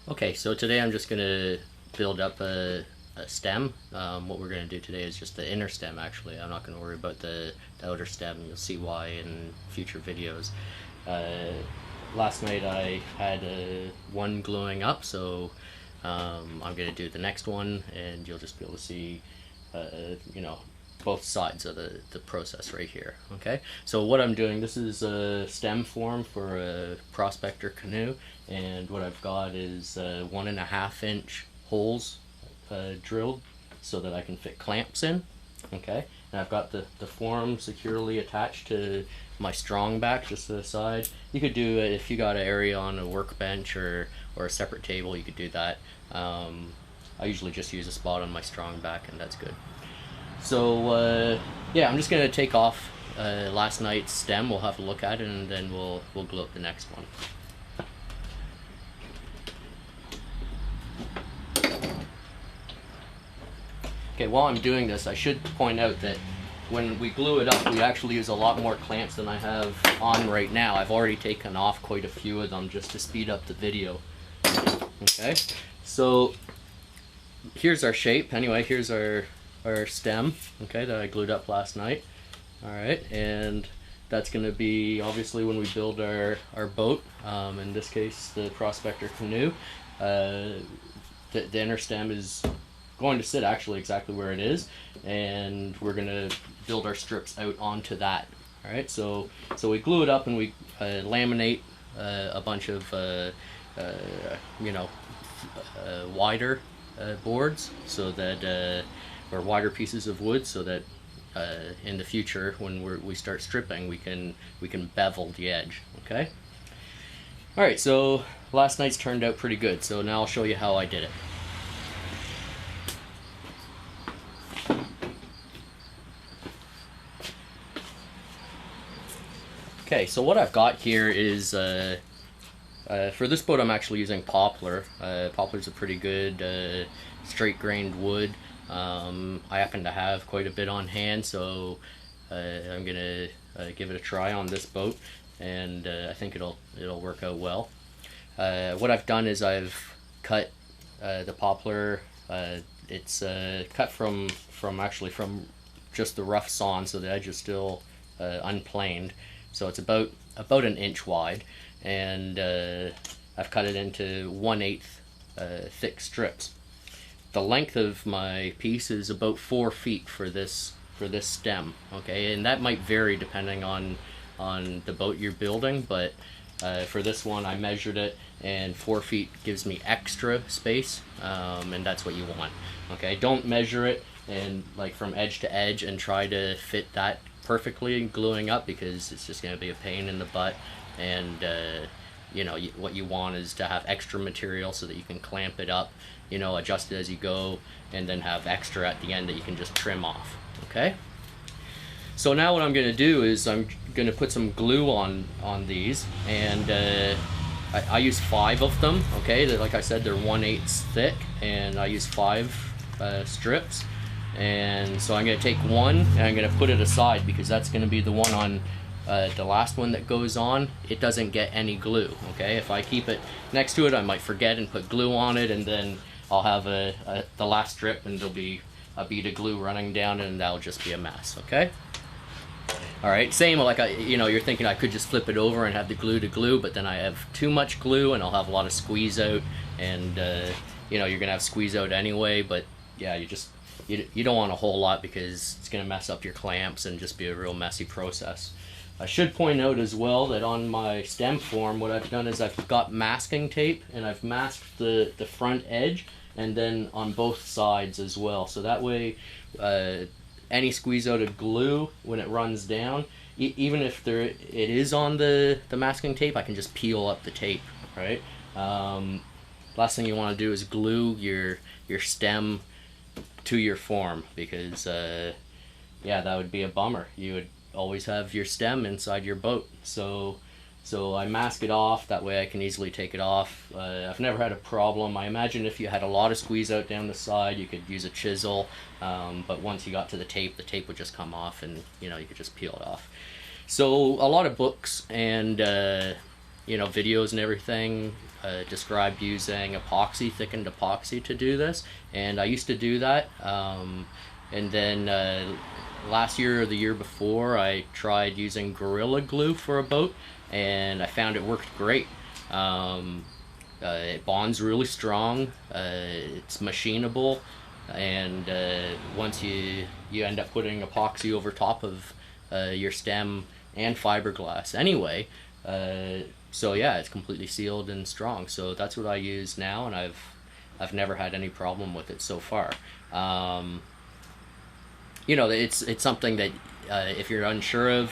Okay, so today I'm just going to build up a stem. What we're going to do today is just the inner stem actually. I'm not going to worry about the outer stem. You'll see why in future videos. Last night I had one gluing up, so I'm going to do the next one and you'll just be able to see you know, both sides of the process right here. Okay, so what I'm doing, this is a stem form for a prospector canoe, and what I've got is 1.5 inch holes drilled so that I can fit clamps in. Okay, and I've got the form securely attached to my strong back just to the side. You could do it if you got an area on a workbench or a separate table, you could do that. I usually just use a spot on my strong back and that's good. So yeah, I'm just gonna take off last night's stem. We'll have a look at it and then we'll glue up the next one. Okay, while I'm doing this, I should point out that when we glue it up, we actually use a lot more clamps than I have on right now. I've already taken off quite a few of them just to speed up the video. Okay, so here's our shape. Anyway, here's our stem, okay, that I glued up last night. Alright, and that's going to be obviously when we build our boat, in this case the prospector canoe. The inner stem is going to sit actually exactly where it is, and we're going to build our strips out onto that. Alright, so we glue it up and we laminate a bunch of you know, wider boards, so that or wider pieces of wood, so that in the future when we start stripping we can bevel the edge. Okay, alright, so last night's turned out pretty good, so now I'll show you how I did it. Okay, so what I've got here is for this boat I'm actually using poplar. Poplar's a pretty good straight grained wood. I happen to have quite a bit on hand, so I'm gonna give it a try on this boat, and I think it'll work out well. What I've done is I've cut the poplar. It's cut from just the rough sawn, so the edge is still unplaned. So it's about 1 inch wide, and I've cut it into 1/8 thick strips. The length of my piece is about 4 feet for this stem. Okay, and that might vary depending on the boat you're building, but for this one I measured it, and 4 feet gives me extra space, and that's what you want. Okay, don't measure it and like from edge to edge and try to fit that perfectly gluing up, because it's just going to be a pain in the butt, and you know, what you want is to have extra material so that you can clamp it up, you know, adjust it as you go, and then have extra at the end that you can just trim off. Okay, so now what I'm going to do is I'm going to put some glue on these, and I use 5 of them. Okay, like I said, they're 1/8 thick, and I use 5 strips. And so I'm going to take one and I'm going to put it aside, because that's going to be the one on the last one that goes on. It doesn't get any glue. Okay, if I keep it next to it I might forget and put glue on it, and then I'll have the last strip and there'll be a bead of glue running down, and that'll just be a mess. Okay, alright, same like you know, you're thinking I could just flip it over and have the glue to glue, but then I have too much glue and I'll have a lot of squeeze out, and you know, you're gonna have squeeze out anyway, but yeah, you don't want a whole lot, because it's going to mess up your clamps and just be a real messy process. I should point out as well that on my stem form, what I've done is I've got masking tape, and I've masked the front edge, and then on both sides as well. So that way, any squeeze out of glue when it runs down, even if it is on the masking tape, I can just peel up the tape, right? Last thing you want to do is glue your stem to your form, because yeah, that would be a bummer. You would always have your stem inside your boat. So I mask it off, that way I can easily take it off. I've never had a problem. I imagine if you had a lot of squeeze out down the side, you could use a chisel, but once you got to the tape would just come off, and you know, you could just peel it off. So a lot of books and videos and everything described using epoxy, thickened epoxy to do this, and I used to do that. And then last year or the year before, I tried using Gorilla Glue for a boat, and I found it worked great. It bonds really strong. It's machinable, and once you end up putting epoxy over top of your stem and fiberglass anyway. So yeah, it's completely sealed and strong. So that's what I use now, and I've never had any problem with it so far. It's something that if you're unsure of,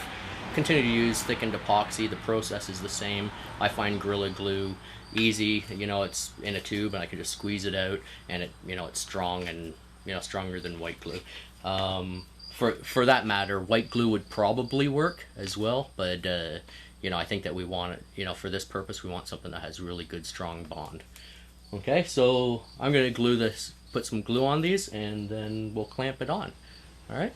continue to use thickened epoxy. The process is the same. I find Gorilla Glue easy. It's in a tube, and I can just squeeze it out, and it's strong, and stronger than white glue. For that matter, white glue would probably work as well, but I think that we want it, for this purpose, we want something that has really good strong bond. Okay, so I'm gonna put some glue on these, and then we'll clamp it on. All right.